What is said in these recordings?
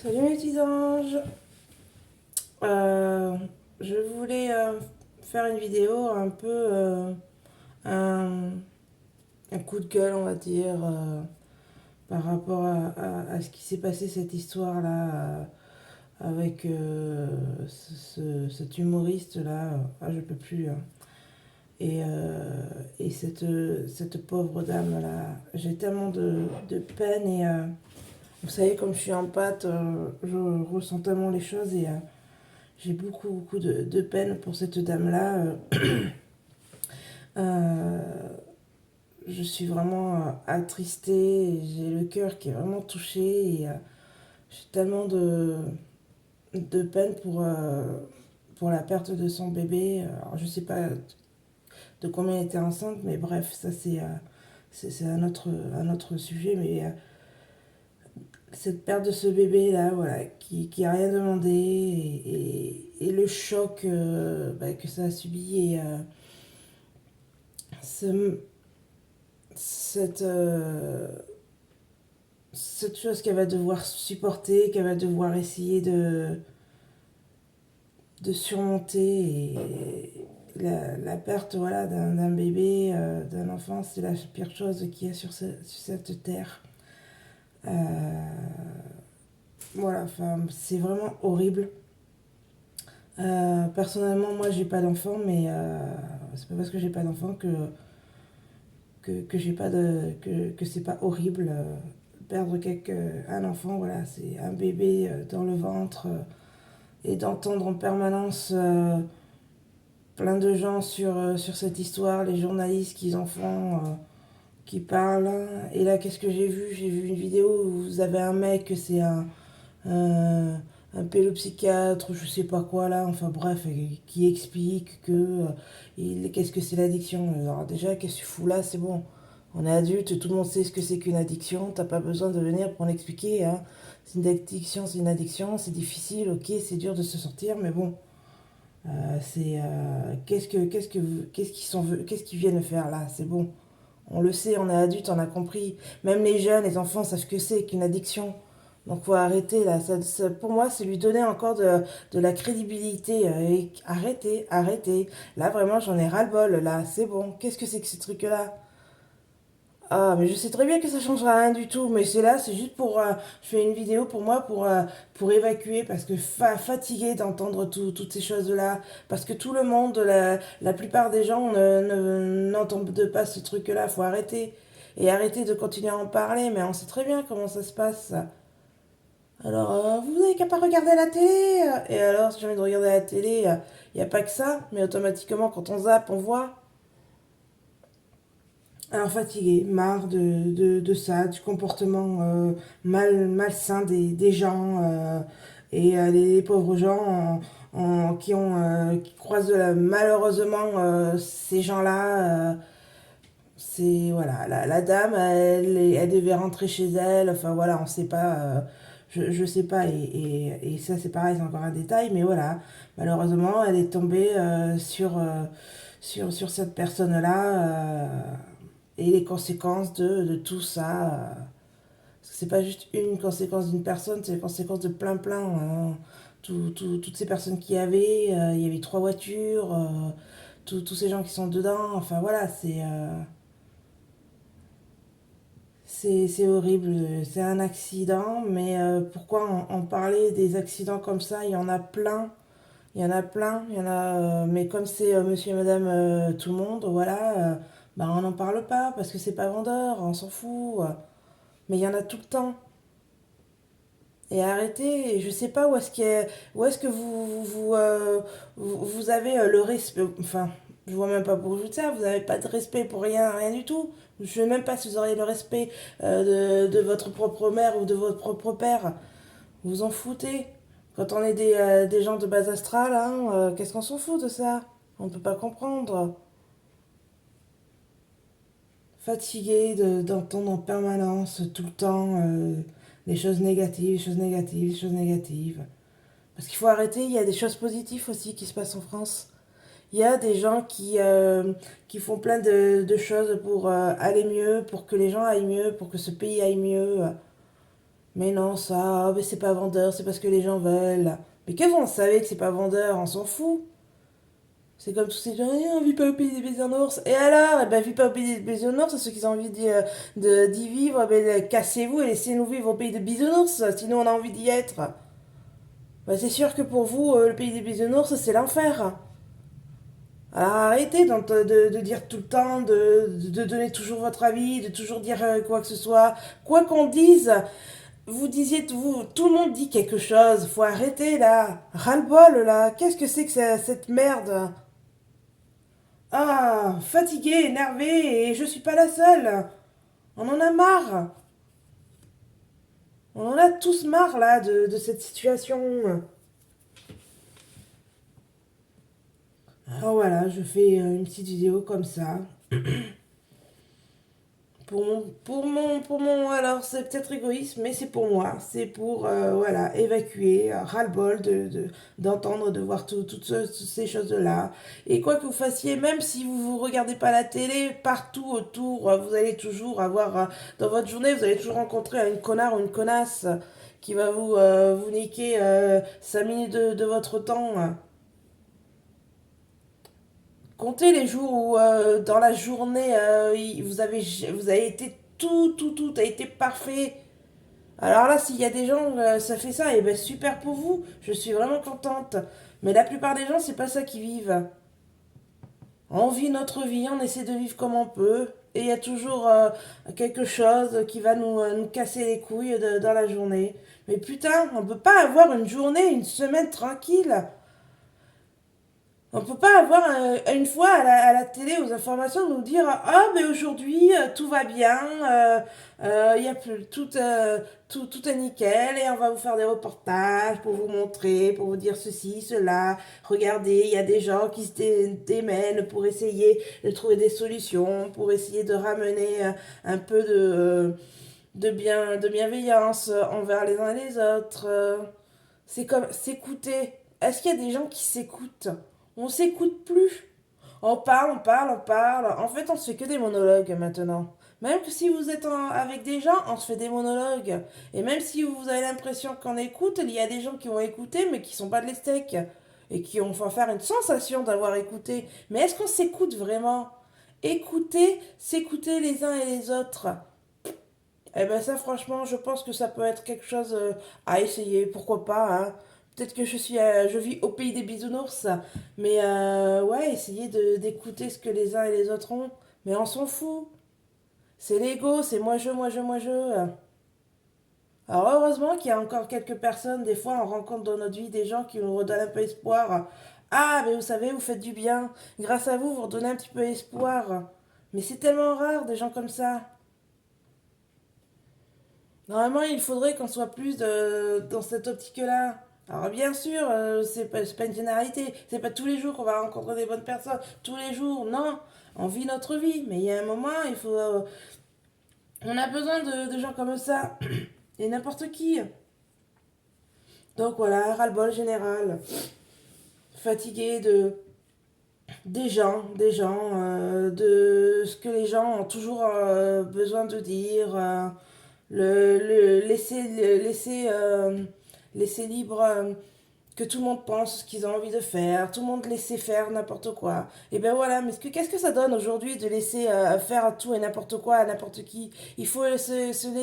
Salut mes petits anges. Euh, je voulais faire une vidéo un peu un, un coup de gueule, on va dire, par rapport à ce qui s'est passé, cette histoire-là, avec cet humoriste-là. Ah, je peux plus. Et, euh, et cette pauvre dame-là. J'ai tellement de peine et vous savez, comme je suis en pâte, je ressens tellement les choses et j'ai beaucoup de peine pour cette dame-là. Euh, je suis vraiment attristée, j'ai le cœur qui est vraiment touché et j'ai tellement de peine pour la perte de son bébé. Alors, je sais pas de combien elle était enceinte, mais bref, ça c'est un autre sujet. Mais cette perte de ce bébé-là, voilà, qui a rien demandé et le choc que ça a subi et ce- cette, cette chose qu'elle va devoir supporter, qu'elle va devoir essayer de surmonter. Et la perte voilà, d'un bébé, d'un enfant, c'est la pire chose qu'il y a sur cette terre. Voilà, enfin, c'est vraiment horrible. Personnellement, moi, j'ai pas d'enfant, mais c'est pas parce que j'ai pas d'enfant que j'ai pas que c'est pas horrible. Perdre un enfant, voilà, c'est un bébé dans le ventre et d'entendre en permanence plein de gens sur cette histoire, les journalistes qui en font, qui parlent. Et là, qu'est-ce que j'ai vu? J'ai vu une vidéo où vous avez un mec, c'est un, un pédopsychiatre ou je sais pas quoi là, enfin bref, qui explique qu'est-ce que c'est l'addiction. Alors déjà, qu'est-ce que tu fous là? C'est bon. On est adulte, tout le monde sait ce que c'est qu'une addiction, t'as pas besoin de venir pour l'expliquer. Hein. C'est une addiction, c'est difficile, ok, c'est dur de se sortir, mais bon, qu'est-ce qu'ils viennent faire là? C'est bon. On le sait, on est adulte, on a compris. Même les jeunes, les enfants savent ce que c'est qu'une addiction. Donc faut arrêter là. Pour moi, c'est lui donner encore de la crédibilité. Et arrêtez. Là vraiment, j'en ai ras-le-bol. Là, c'est bon. Qu'est-ce que c'est que ce truc-là? Ah, mais je sais très bien que ça changera rien du tout. Mais c'est là, c'est juste pour. Je fais une vidéo pour moi pour évacuer parce que fatigué d'entendre toutes ces choses-là. Parce que tout le monde, la plupart des gens n'entendent pas ce truc-là. Faut arrêter. Et arrêter de continuer à en parler. Mais on sait très bien comment ça se passe. Alors, vous n'avez qu'à pas regarder la télé. Et alors, si j'ai envie de regarder la télé, il n'y a pas que ça. Mais automatiquement, quand on zappe, on voit. Alors fatiguée, marre de ça, du comportement malsain des gens et les pauvres gens qui croisent malheureusement ces gens-là. C'est voilà, la dame, elle devait rentrer chez elle. Enfin voilà, on sait pas. Je sais pas et ça c'est pareil, c'est encore un détail, mais voilà, malheureusement, elle est tombée sur cette personne-là. Et les conséquences de tout ça. Parce que c'est pas juste une conséquence d'une personne, c'est les conséquences de plein. Hein. Toutes ces personnes qui y avait, il y avait trois voitures, tous ces gens qui sont dedans, enfin voilà, c'est horrible. C'est un accident, mais pourquoi en parler des accidents comme ça? Il y en a plein. Il y en a, mais comme c'est monsieur et madame tout le monde, voilà, bah on n'en parle pas parce que c'est pas vendeur, on s'en fout. Mais il y en a tout le temps. Et arrêtez, et je sais pas où est-ce que vous avez le respect. Enfin, je vois même pas pour vous ça, vous n'avez pas de respect pour rien du tout. Je sais même pas si vous auriez le respect de votre propre mère ou de votre propre père. Vous vous en foutez. Quand on est des gens de base astrale, hein, qu'est-ce qu'on s'en fout de ça? On ne peut pas comprendre. Fatigué d'entendre en permanence, tout le temps, les choses négatives, les choses négatives, les choses négatives. Parce qu'il faut arrêter, il y a des choses positives aussi qui se passent en France. Il y a des gens qui font plein de choses pour aller mieux, pour que les gens aillent mieux, pour que ce pays aille mieux. Mais non, ça, mais c'est pas vendeur, c'est parce que les gens veulent. Mais qu'est-ce qu'on savait que c'est pas vendeur, on s'en fout. C'est comme tous ces gens, eh, on vit pas au pays des bisounours. Et alors, eh ben, vit pas au pays des bisounours, ceux qui ont envie d'y vivre, eh ben, cassez-vous et laissez-nous vivre au pays des bisounours, sinon on a envie d'y être. Ben, c'est sûr que pour vous, le pays des bisounours, c'est l'enfer. Alors arrêtez de dire tout le temps, de donner toujours votre avis, de toujours dire quoi que ce soit. Quoi qu'on dise, vous disiez, tout le monde dit quelque chose. Faut arrêter là. Ras-le-bol là. Qu'est-ce que c'est que cette merde? Ah, fatigué, énervé, et je suis pas la seule. On en a marre. On en a tous marre là de cette situation. Alors voilà, je fais une petite vidéo comme ça. Alors c'est peut-être égoïste, mais c'est pour moi. C'est pour, voilà, évacuer, ras-le-bol d'entendre, de voir toutes ces choses-là. Et quoi que vous fassiez, même si vous regardez pas la télé, partout autour, vous allez toujours avoir, dans votre journée, vous allez toujours rencontrer un connard ou une connasse qui va vous niquer 5 minutes de votre temps. Comptez les jours où dans la journée vous avez été tout a été parfait. Alors là, s'il y a des gens ça fait ça, et ben super pour vous. Je suis vraiment contente. Mais la plupart des gens, c'est pas ça qu'ils vivent. On vit notre vie, on essaie de vivre comme on peut, et il y a toujours quelque chose qui va nous casser les couilles dans la journée. Mais putain, on peut pas avoir une journée, une semaine tranquille. On peut pas avoir une fois à la télé aux informations nous dire ah mais aujourd'hui tout va bien, y a plus, tout est nickel et on va vous faire des reportages pour vous montrer, pour vous dire ceci, cela. Regardez, il y a des gens qui démènent pour essayer de trouver des solutions, pour essayer de ramener un peu de bienveillance envers les uns et les autres. C'est comme s'écouter. Est-ce qu'il y a des gens qui s'écoutent? On s'écoute plus. On parle. En fait, on se fait que des monologues maintenant. Même que si vous êtes avec des gens, on se fait des monologues. Et même si vous avez l'impression qu'on écoute, il y a des gens qui ont écouté, mais qui sont pas de l'estec. Et qui ont fait faire une sensation d'avoir écouté. Mais est-ce qu'on s'écoute vraiment? Écouter, s'écouter les uns et les autres. Eh ben ça, franchement, je pense que ça peut être quelque chose à essayer. Pourquoi pas, hein. Peut-être que je vis au pays des bisounours, mais ouais, essayer d'écouter ce que les uns et les autres ont. Mais on s'en fout. C'est l'ego, c'est moi je. Alors heureusement qu'il y a encore quelques personnes, des fois on rencontre dans notre vie des gens qui nous redonnent un peu espoir. Ah, mais vous savez, vous faites du bien. Grâce à vous, vous redonnez un petit peu espoir. Mais c'est tellement rare des gens comme ça. Normalement, il faudrait qu'on soit plus dans cette optique-là. Alors bien sûr, c'est pas une généralité. C'est pas tous les jours qu'on va rencontrer des bonnes personnes. Tous les jours, non. On vit notre vie. Mais il y a un moment, on a besoin de gens comme ça. Et n'importe qui. Donc voilà, ras-le-bol général. Fatigué de ce que les gens ont toujours besoin de dire. Laisser libre que tout le monde pense ce qu'ils ont envie de faire, tout le monde laisser faire n'importe quoi. Et ben voilà, mais qu'est-ce que ça donne aujourd'hui de laisser faire tout et n'importe quoi à n'importe qui? Il faut se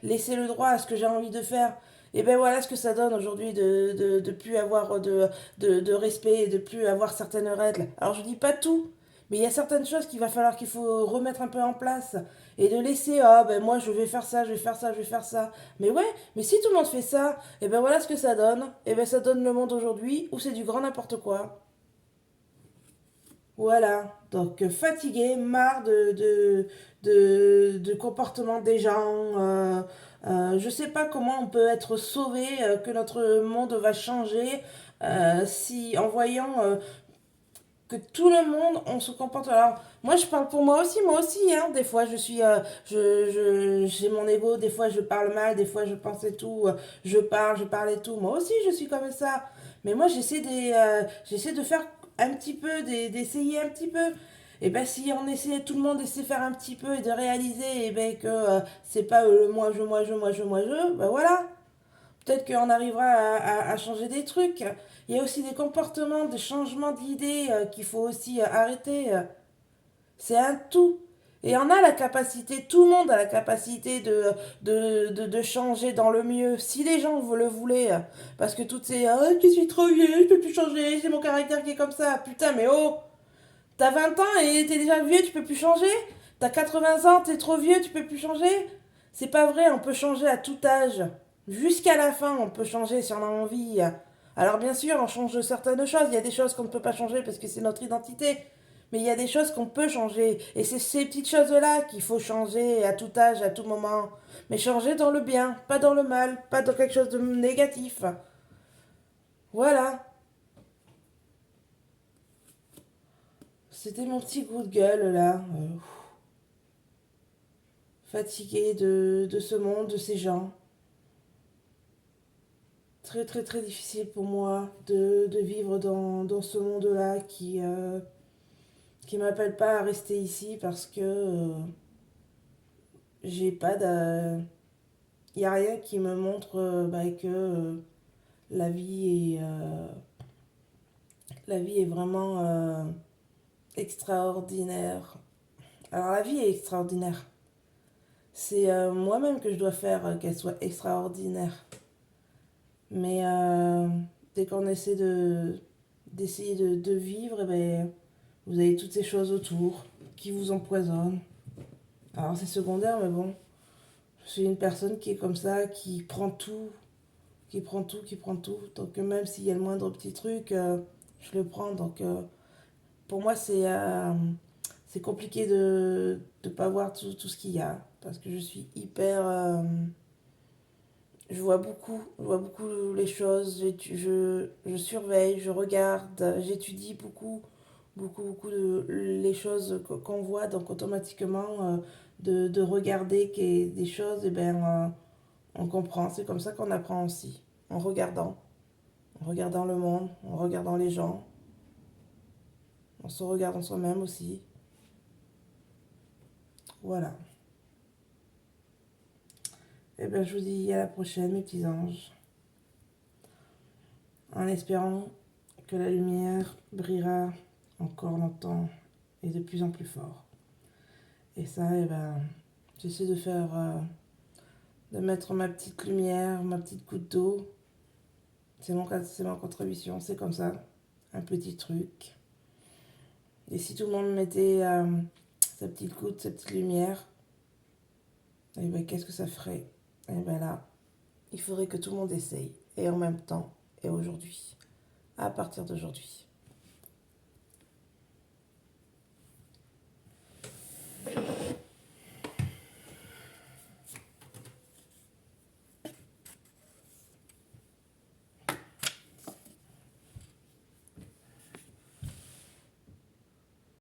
laisser le droit à ce que j'ai envie de faire. Et ben voilà ce que ça donne aujourd'hui de plus avoir de respect et de plus avoir certaines règles. Alors je dis pas tout, mais il y a certaines choses qu'il faut remettre un peu en place. Et de laisser, ah ben moi je vais faire ça, je vais faire ça, je vais faire ça. Mais ouais, mais si tout le monde fait ça, et ben voilà ce que ça donne. Et ben ça donne le monde aujourd'hui où c'est du grand n'importe quoi. Voilà. Donc fatigué, marre de comportement des gens. Je sais pas comment on peut être sauvé, que notre monde va changer si en voyant que tout le monde on se comporte. Alors moi je parle pour moi aussi, hein. Des fois je suis j'ai mon ego, des fois je parle mal, des fois je pense et tout, je parle et tout. Moi aussi je suis comme ça, mais moi j'essaie de faire un petit peu d'essayer un petit peu. Et ben si on essayait, tout le monde essaie de faire un petit peu et de réaliser et ben, que c'est pas le moi je, ben voilà. Peut-être qu'on arrivera à changer des trucs. Il y a aussi des comportements, des changements d'idées qu'il faut aussi arrêter. C'est un tout. Et on a la capacité, tout le monde a la capacité de changer dans le mieux, si les gens vous le voulaient. Parce que toutes ces oh, je suis trop vieux, je peux plus changer, c'est mon caractère qui est comme ça. Putain, mais oh, t'as 20 ans et t'es déjà vieux, tu peux plus changer. T'as 80 ans, t'es trop vieux, tu peux plus changer. C'est pas vrai, on peut changer à tout âge. Jusqu'à la fin, on peut changer si on a envie. Alors bien sûr, on change certaines choses. Il y a des choses qu'on ne peut pas changer parce que c'est notre identité. Mais il y a des choses qu'on peut changer. Et c'est ces petites choses-là qu'il faut changer à tout âge, à tout moment. Mais changer dans le bien, pas dans le mal, pas dans quelque chose de négatif. Voilà. C'était mon petit coup de gueule là. Fatigué de ce monde, de ces gens. Très très très difficile pour moi de vivre dans ce monde-là qui m'appelle pas à rester ici parce que j'ai pas de... Il n'y a rien qui me montre bah, que la la vie est vraiment extraordinaire. Alors la vie est extraordinaire. C'est moi-même que je dois faire qu'elle soit extraordinaire. Mais dès qu'on essaie d'essayer de vivre, eh ben, vous avez toutes ces choses autour qui vous empoisonnent. Alors c'est secondaire, mais bon, je suis une personne qui est comme ça, qui prend tout, qui prend tout, qui prend tout. Donc même s'il y a le moindre petit truc, je le prends. Donc pour moi, c'est compliqué de ne pas voir tout ce qu'il y a. Parce que je suis hyper... je vois beaucoup les choses, je surveille, je regarde, j'étudie beaucoup les choses qu'on voit, donc automatiquement, de regarder des choses, et ben, on comprend. C'est comme ça qu'on apprend aussi, en regardant le monde, en regardant les gens, en se regardant soi-même aussi. Voilà. Et ben, je vous dis à la prochaine, mes petits anges, en espérant que la lumière brillera encore longtemps et de plus en plus fort. Et ça, eh ben, j'essaie de faire, de mettre ma petite lumière, ma petite goutte d'eau. C'est ma contribution, c'est comme ça, un petit truc. Et si tout le monde mettait sa petite goutte, sa petite lumière, eh ben, qu'est-ce que ça ferait? Et ben là, il faudrait que tout le monde essaye, et en même temps, et aujourd'hui, à partir d'aujourd'hui.